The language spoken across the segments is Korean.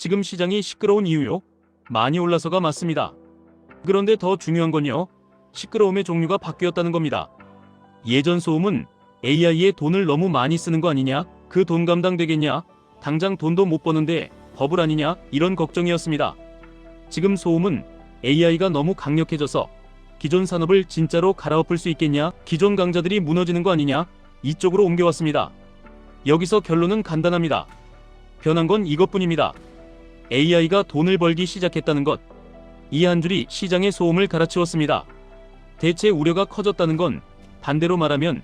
지금 시장이 시끄러운 이유요? 많이 올라서가 맞습니다. 그런데 더 중요한 건요, 시끄러움의 종류가 바뀌었다는 겁니다. 예전 소음은 AI에 돈을 너무 많이 쓰는 거 아니냐? 그 돈 감당되겠냐? 당장 돈도 못 버는데 버블 아니냐? 이런 걱정이었습니다. 지금 소음은 AI가 너무 강력해져서 기존 산업을 진짜로 갈아엎을 수 있겠냐? 기존 강자들이 무너지는 거 아니냐? 이쪽으로 옮겨왔습니다. 여기서 결론은 간단합니다. 변한 건 이것뿐입니다. AI가 돈을 벌기 시작했다는 것. 이 한 줄이 시장의 소음을 갈아치웠습니다. 대체 우려가 커졌다는 건 반대로 말하면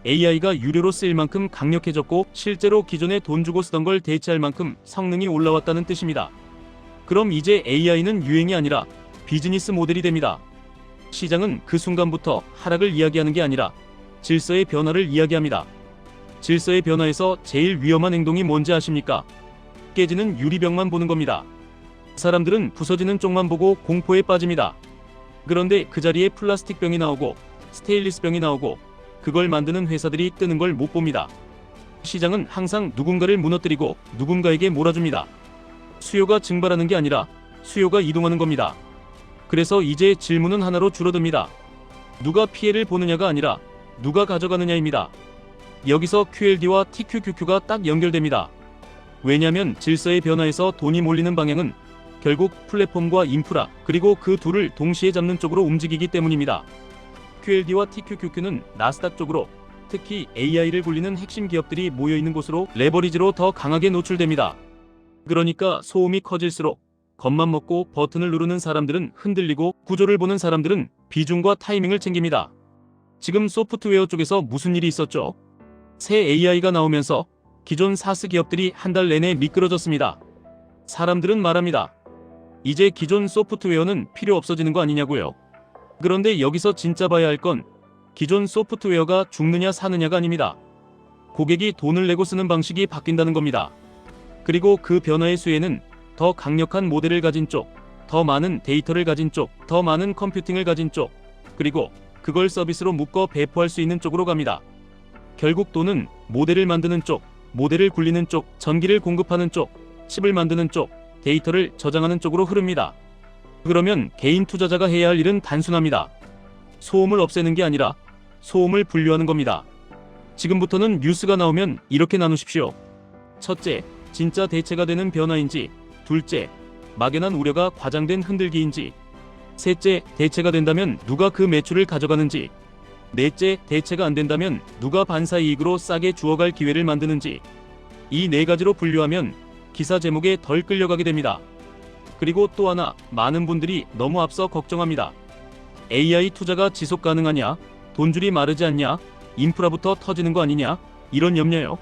AI가 유료로 쓰일 만큼 강력해졌고 실제로 기존에 돈 주고 쓰던 걸 대체할 만큼 성능이 올라왔다는 뜻입니다. 그럼 이제 AI는 유행이 아니라 비즈니스 모델이 됩니다. 시장은 그 순간부터 하락을 이야기하는 게 아니라 질서의 변화를 이야기합니다. 질서의 변화에서 제일 위험한 행동이 뭔지 아십니까? 깨지는 유리병만 보는 겁니다. 사람들은 부서지는 쪽만 보고 공포에 빠집니다. 그런데 그 자리에 플라스틱 병이 나오고 스테인리스 병이 나오고 그걸 만드는 회사들이 뜨는 걸 못 봅니다. 시장은 항상 누군가를 무너뜨리고 누군가에게 몰아줍니다. 수요가 증발하는 게 아니라 수요가 이동하는 겁니다. 그래서 이제 질문은 하나로 줄어듭니다. 누가 피해를 보느냐가 아니라 누가 가져가느냐입니다. 여기서 QLD와 TQQQ가 딱 연결됩니다. 왜냐면 질서의 변화에서 돈이 몰리는 방향은 결국 플랫폼과 인프라 그리고 그 둘을 동시에 잡는 쪽으로 움직이기 때문입니다. QLD와 TQQQ는 나스닥 쪽으로, 특히 AI를 굴리는 핵심 기업들이 모여있는 곳으로 레버리지로 더 강하게 노출됩니다. 그러니까 소음이 커질수록 겁만 먹고 버튼을 누르는 사람들은 흔들리고 구조를 보는 사람들은 비중과 타이밍을 챙깁니다. 지금 소프트웨어 쪽에서 무슨 일이 있었죠? 새 AI가 나오면서 기존 사스 기업들이 한 달 내내 미끄러졌습니다. 사람들은 말합니다. 이제 기존 소프트웨어는 필요 없어지는 거 아니냐고요. 그런데 여기서 진짜 봐야 할 건 기존 소프트웨어가 죽느냐 사느냐가 아닙니다. 고객이 돈을 내고 쓰는 방식이 바뀐다는 겁니다. 그리고 그 변화의 수혜는 더 강력한 모델을 가진 쪽, 더 많은 데이터를 가진 쪽, 더 많은 컴퓨팅을 가진 쪽, 그리고 그걸 서비스로 묶어 배포할 수 있는 쪽으로 갑니다. 결국 돈은 모델을 만드는 쪽, 모델을 굴리는 쪽, 전기를 공급하는 쪽, 칩을 만드는 쪽, 데이터를 저장하는 쪽으로 흐릅니다. 그러면 개인 투자자가 해야 할 일은 단순합니다. 소음을 없애는 게 아니라 소음을 분류하는 겁니다. 지금부터는 뉴스가 나오면 이렇게 나누십시오. 첫째, 진짜 대체가 되는 변화인지. 둘째, 막연한 우려가 과장된 흔들기인지. 셋째, 대체가 된다면 누가 그 매출을 가져가는지. 넷째, 대체가 안 된다면 누가 반사이익으로 싸게 주워갈 기회를 만드는지. 이 네 가지로 분류하면 기사 제목에 덜 끌려가게 됩니다. 그리고 또 하나, 많은 분들이 너무 앞서 걱정합니다. AI 투자가 지속 가능하냐? 돈줄이 마르지 않냐? 인프라부터 터지는 거 아니냐? 이런 염려요.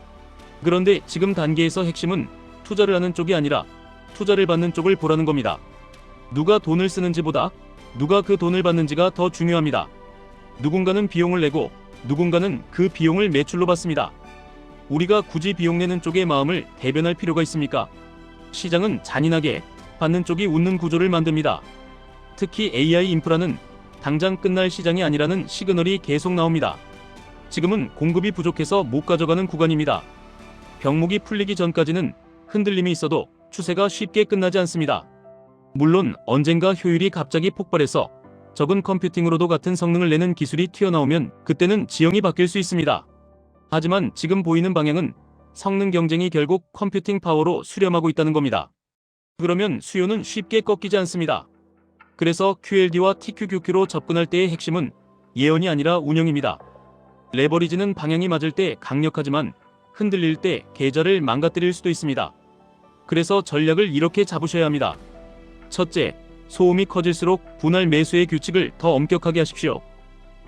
그런데 지금 단계에서 핵심은 투자를 하는 쪽이 아니라 투자를 받는 쪽을 보라는 겁니다. 누가 돈을 쓰는지보다 누가 그 돈을 받는지가 더 중요합니다. 누군가는 비용을 내고 누군가는 그 비용을 매출로 받습니다. 우리가 굳이 비용 내는 쪽의 마음을 대변할 필요가 있습니까? 시장은 잔인하게 받는 쪽이 웃는 구조를 만듭니다. 특히 AI 인프라는 당장 끝날 시장이 아니라는 시그널이 계속 나옵니다. 지금은 공급이 부족해서 못 가져가는 구간입니다. 병목이 풀리기 전까지는 흔들림이 있어도 추세가 쉽게 끝나지 않습니다. 물론 언젠가 효율이 갑자기 폭발해서 적은 컴퓨팅으로도 같은 성능을 내는 기술이 튀어나오면 그때는 지형이 바뀔 수 있습니다. 하지만 지금 보이는 방향은 성능 경쟁이 결국 컴퓨팅 파워로 수렴하고 있다는 겁니다. 그러면 수요는 쉽게 꺾이지 않습니다. 그래서 QLD와 TQQQ로 접근할 때의 핵심은 예언이 아니라 운영입니다. 레버리지는 방향이 맞을 때 강력하지만 흔들릴 때 계좌를 망가뜨릴 수도 있습니다. 그래서 전략을 이렇게 잡으셔야 합니다. 첫째, 소음이 커질수록 분할 매수의 규칙을 더 엄격하게 하십시오.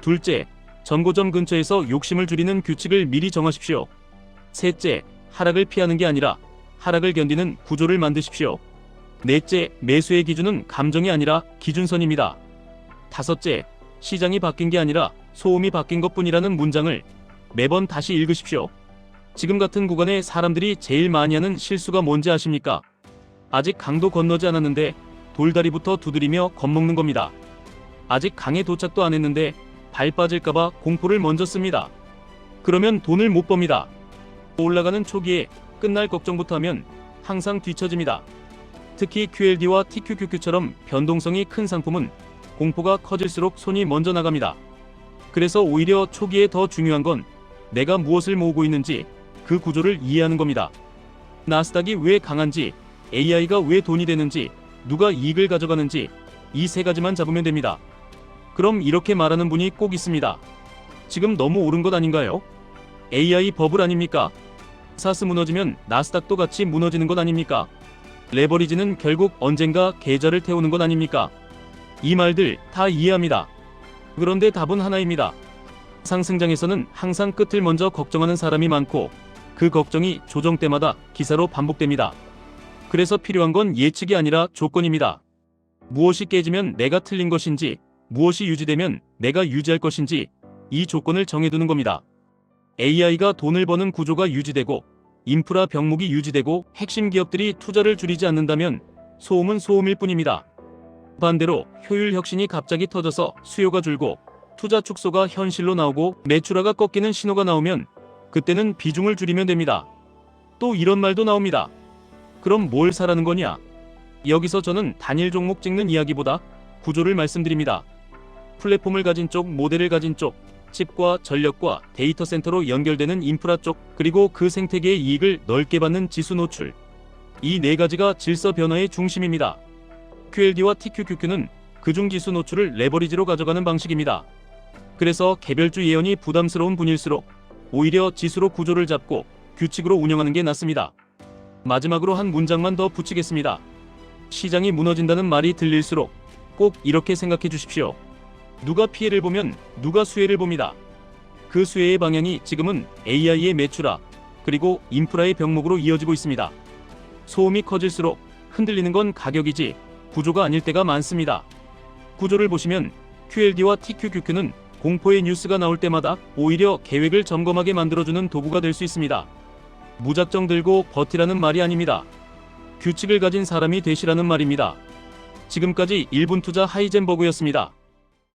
둘째, 전고점 근처에서 욕심을 줄이는 규칙을 미리 정하십시오. 셋째, 하락을 피하는 게 아니라 하락을 견디는 구조를 만드십시오. 넷째, 매수의 기준은 감정이 아니라 기준선입니다. 다섯째, 시장이 바뀐 게 아니라 소음이 바뀐 것뿐이라는 문장을 매번 다시 읽으십시오. 지금 같은 구간에 사람들이 제일 많이 하는 실수가 뭔지 아십니까? 아직 강도 건너지 않았는데 돌다리부터 두드리며 겁먹는 겁니다. 아직 강에 도착도 안 했는데 발 빠질까봐 공포를 먼저 씁니다. 그러면 돈을 못 법니다. 올라가는 초기에 끝날 걱정부터 하면 항상 뒤처집니다. 특히 QLD와 TQQQ처럼 변동성이 큰 상품은 공포가 커질수록 손이 먼저 나갑니다. 그래서 오히려 초기에 더 중요한 건 내가 무엇을 모으고 있는지 그 구조를 이해하는 겁니다. 나스닥이 왜 강한지, AI가 왜 돈이 되는지, 누가 이익을 가져가는지 이 세 가지만 잡으면 됩니다. 그럼 이렇게 말하는 분이 꼭 있습니다. 지금 너무 오른 것 아닌가요? AI 버블 아닙니까? 사스 무너지면 나스닥도 같이 무너지는 것 아닙니까? 레버리지는 결국 언젠가 계좌를 태우는 것 아닙니까? 이 말들 다 이해합니다. 그런데 답은 하나입니다. 상승장에서는 항상 끝을 먼저 걱정하는 사람이 많고 그 걱정이 조정 때마다 기사로 반복됩니다. 그래서 필요한 건 예측이 아니라 조건입니다. 무엇이 깨지면 내가 틀린 것인지, 무엇이 유지되면 내가 유지할 것인지 이 조건을 정해두는 겁니다. AI가 돈을 버는 구조가 유지되고 인프라 병목이 유지되고 핵심 기업들이 투자를 줄이지 않는다면 소음은 소음일 뿐입니다. 반대로 효율 혁신이 갑자기 터져서 수요가 줄고 투자 축소가 현실로 나오고 매출하가 꺾이는 신호가 나오면 그때는 비중을 줄이면 됩니다. 또 이런 말도 나옵니다. 그럼 뭘 사라는 거냐? 여기서 저는 단일 종목 찍는 이야기보다 구조를 말씀드립니다. 플랫폼을 가진 쪽, 모델을 가진 쪽, 칩과 전력과 데이터 센터로 연결되는 인프라 쪽, 그리고 그 생태계의 이익을 넓게 받는 지수 노출. 이 네 가지가 질서 변화의 중심입니다. QLD와 TQQQ는 그중 지수 노출을 레버리지로 가져가는 방식입니다. 그래서 개별주 예언이 부담스러운 분일수록 오히려 지수로 구조를 잡고 규칙으로 운영하는 게 낫습니다. 마지막으로 한 문장만 더 붙이겠습니다. 시장이 무너진다는 말이 들릴수록 꼭 이렇게 생각해 주십시오. 누가 피해를 보면 누가 수혜를 봅니다. 그 수혜의 방향이 지금은 AI의 매출화, 그리고 인프라의 병목으로 이어지고 있습니다. 소음이 커질수록 흔들리는 건 가격이지 구조가 아닐 때가 많습니다. 구조를 보시면 QLD와 TQQQ는 공포의 뉴스가 나올 때마다 오히려 계획을 점검하게 만들어주는 도구가 될 수 있습니다. 무작정 들고 버티라는 말이 아닙니다. 규칙을 가진 사람이 되시라는 말입니다. 지금까지 1분 투자 하이젠버그였습니다.